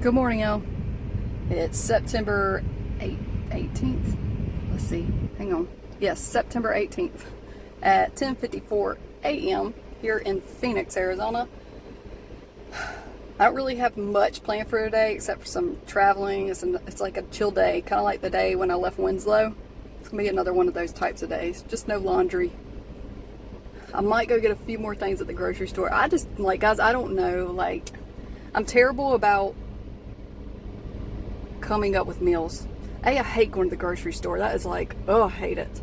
Good morning, y'all. It's September 18th. Let's see. Hang on. Yes, September 18th at 10:54 a.m. here in Phoenix, Arizona. I don't really have much planned for today except for some traveling. It's like a chill day, kind of like the day when I left Winslow. It's going to be another one of those types of days. Just no laundry. I might go get a few more things at the grocery store. I just, guys, I don't know. I'm terrible about coming up with meals. I hate going to the grocery store. That is I hate it.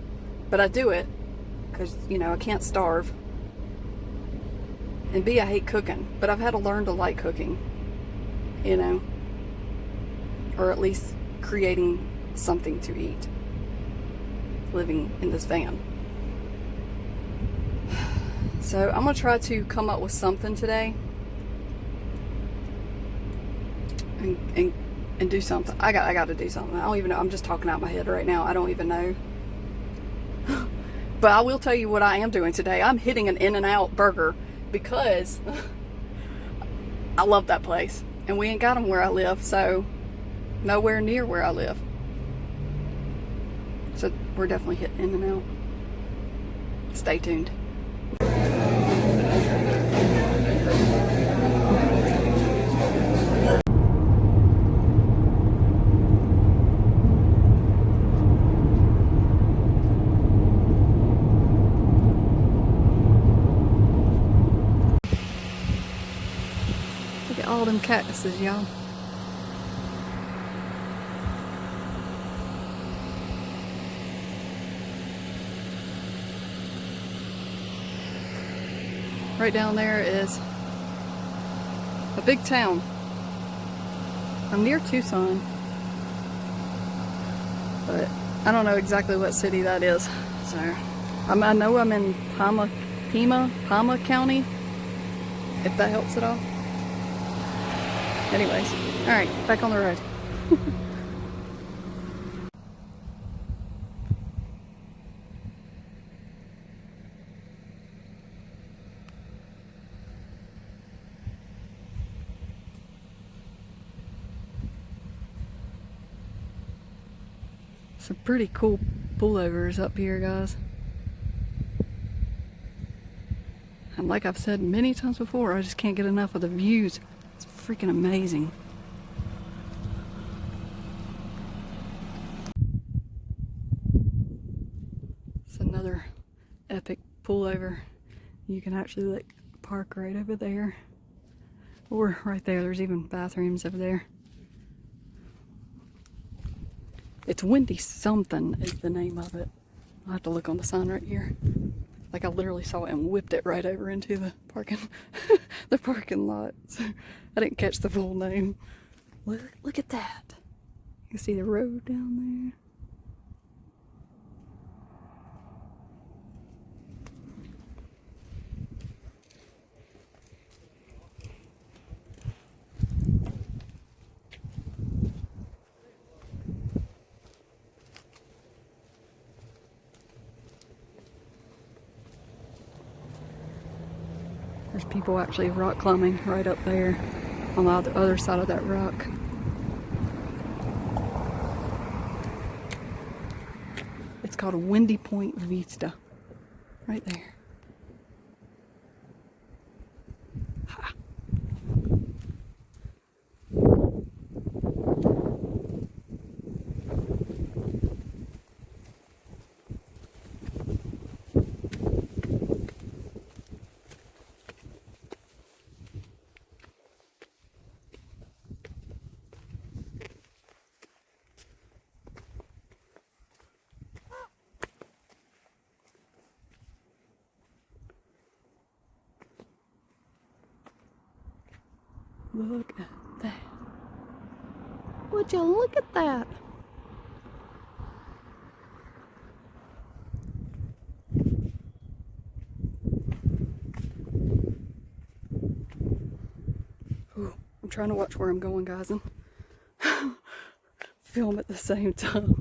But I do it because, I can't starve. And B, I hate cooking. But I've had to learn to like cooking, or at least creating something to eat, living in this van. So I'm going to try to come up with something today and do something. I got to do something. I don't even know. I'm just talking out my head right now. I don't even know. But I will tell you what I am doing today. I'm hitting an In-N-Out burger because I love that place. And we ain't got them where I live, so nowhere near where I live. So we're definitely hitting In-N-Out. Stay tuned. Look at all them cactuses, y'all. Right down there is a big town. I'm near Tucson, but I don't know exactly what city that is. So I know I'm in Pima County, if that helps at all. Anyways, all right, back on the road. Some pretty cool pullovers up here, guys. And like I've said many times before, I just can't get enough of the views. It's freaking amazing. It's another epic pullover. You can actually park right over there. Or right there. There's even bathrooms over there. It's Windy something is the name of it. I'll have to look on the sign right here. I literally saw it and whipped it right over into the parking lot. So I didn't catch the full name. Look at that. You can see the road down there. There's people actually rock climbing right up there on the other side of that rock. It's called Windy Point Vista. Right there. Ha. Look at that. Would you look at that? Ooh, I'm trying to watch where I'm going, guys, and film at the same time.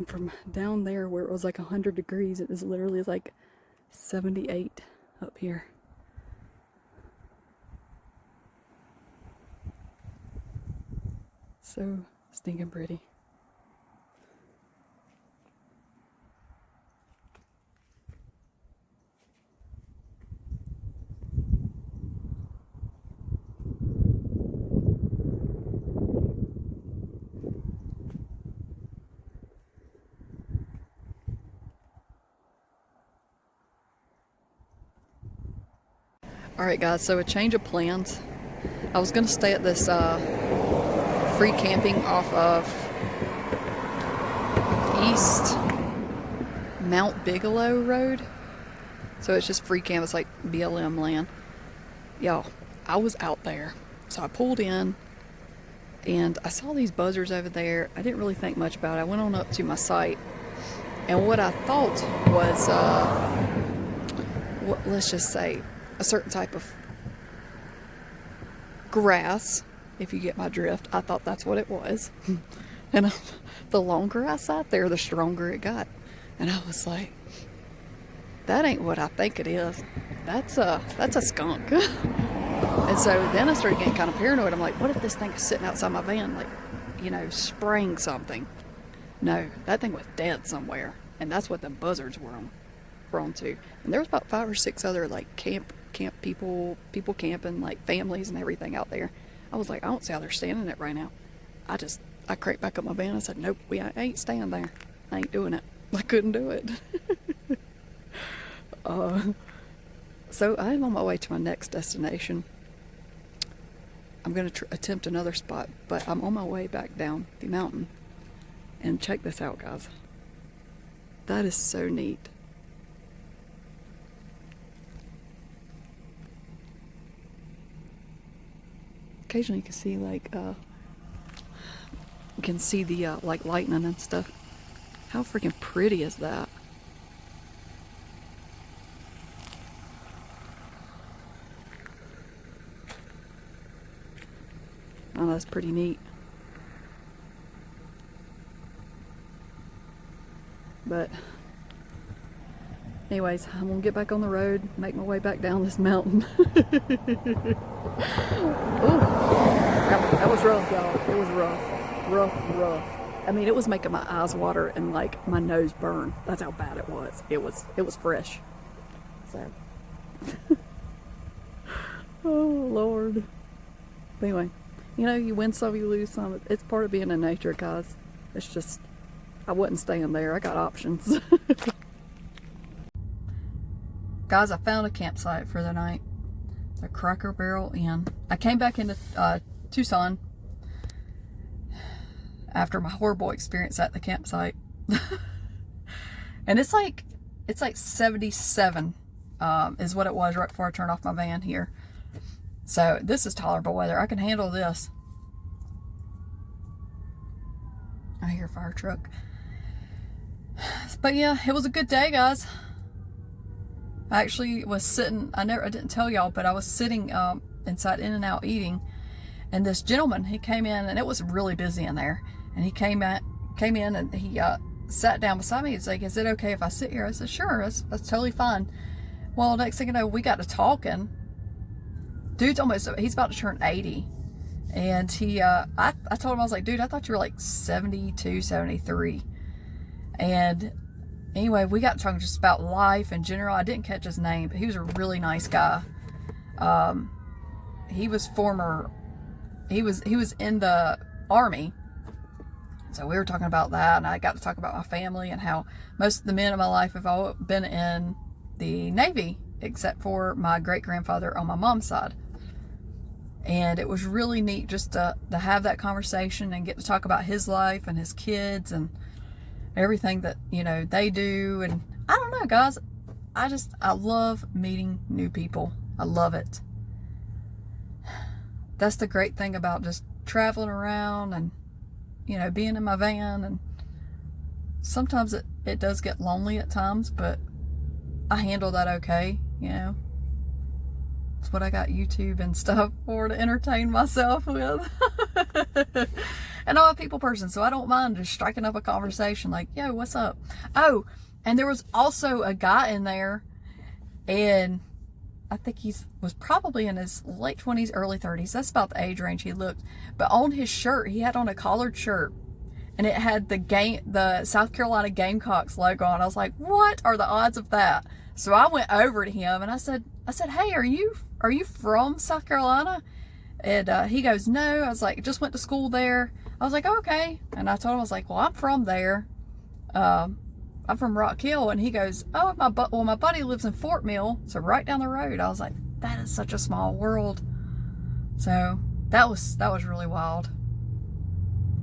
went from down there where it was like 100 degrees, it is literally like 78 up here. So stinking pretty. Alright guys, so a change of plans. I was gonna stay at this free camping off of East Mount Bigelow Road. So it's just free camp, it's like BLM land. Y'all, I was out there. So I pulled in and I saw these buzzards over there. I didn't really think much about it. I went on up to my site and what I thought was, let's just say, a certain type of grass, if you get my drift. I thought that's what it was. And the longer I sat there, the stronger it got. And I was like, that ain't what I think it is. That's a skunk. And so then I started getting kind of paranoid. I'm like, what if this thing is sitting outside my van, like, you know, spraying something? No, that thing was dead somewhere. And that's what the buzzards were on to. And there was about 5 or 6 other like camp people camping, like families and everything out there. I was like, I don't see how they're standing it right now. I cranked back up my van and said, nope, I ain't staying there. I ain't doing it. I couldn't do it. So I'm on my way to my next destination. I'm going to attempt another spot, but I'm on my way back down the mountain. And check this out, guys. That is so neat. Occasionally you can see like you can see the like lightning and stuff. How freaking pretty is that? Oh, that's pretty neat. But anyways, I'm gonna get back on the road, make my way back down this mountain. Ooh, that was rough, y'all. It was rough. I mean, it was making my eyes water and like my nose burn. That's how bad it was. It was fresh. So, oh Lord. But anyway, you know, you win some, you lose some. It's part of being in nature, guys. It's just, I wasn't staying there. I got options. Guys, I found a campsite for the night. The Cracker Barrel Inn. I came back into Tucson after my horrible experience at the campsite. And it's like 77 is what it was right before I turned off my van here. So this is tolerable weather. I can handle this. I hear a fire truck. But yeah, it was a good day, guys. I actually was sitting, I didn't tell y'all, but I was sitting inside In-N-Out eating, and this gentleman, he came in, and it was really busy in there, and he came in and he sat down beside me. He's like, is it okay if I sit here? I said, sure, that's totally fine. Well, next thing you know, we got to talking. Dude's he's about to turn 80. And I told him, I was like, dude, I thought you were like 72, 73. And anyway, we got talking just about life in general. I didn't catch his name, but he was a really nice guy. He was in the Army. So we were talking about that, and I got to talk about my family and how most of the men in my life have all been in the Navy, except for my great-grandfather on my mom's side. And it was really neat just to have that conversation and get to talk about his life and his kids and everything that, you know, they do. And I don't know, guys, I love meeting new people. I love it. That's the great thing about just traveling around and, you know, being in my van. And sometimes it does get lonely at times, but I handle that okay, you know. That's what I got YouTube and stuff for, to entertain myself with. And I'm a people person, so I don't mind just striking up a conversation like, yo, what's up? Oh, and there was also a guy in there, and I think was probably in his late 20s, early 30s. That's about the age range he looked. But on his shirt, he had on a collared shirt, and it had the South Carolina Gamecocks logo on. I was like, what are the odds of that? So I went over to him and I said, hey, are you from South Carolina? And he goes, no. I was like, just went to school there. I was like, oh, okay. And I told him, I was like, well, I'm from there. I'm from Rock Hill. And he goes, oh, my buddy lives in Fort Mill, so right down the road. I was like, that is such a small world. So that was really wild.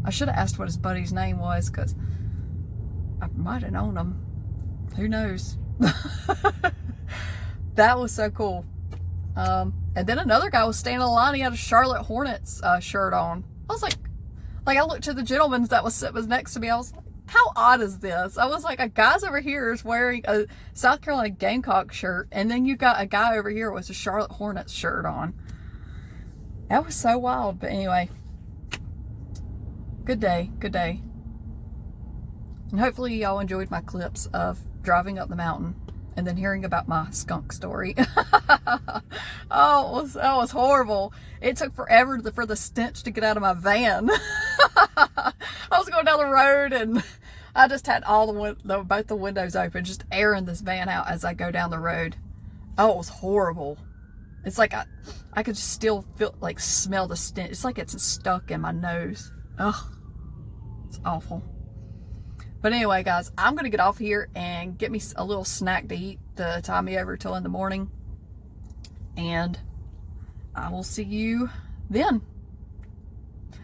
I should have asked what his buddy's name was, because I might have known him. Who knows? That was so cool. And then another guy was standing in line. He had a Charlotte Hornets shirt on. I was like I looked to the gentleman that was next to me. I was like, how odd is this? I was like, a guy's over here is wearing a South Carolina Gamecock shirt, and then you got a guy over here with a Charlotte Hornets shirt on. That was so wild. But anyway, good day. And hopefully y'all enjoyed my clips of driving up the mountain and then hearing about my skunk story. Oh, that was horrible. It took forever for the stench to get out of my van. I was going down the road and I just had both the windows open, just airing this van out as I go down the road. Oh, it was horrible. It's like I could just still smell the stench. It's like it's stuck in my nose. Ugh, it's awful. But anyway, guys, I'm going to get off here and get me a little snack to eat to tie me over till in the morning. And I will see you then.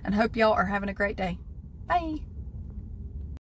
And hope y'all are having a great day. Bye.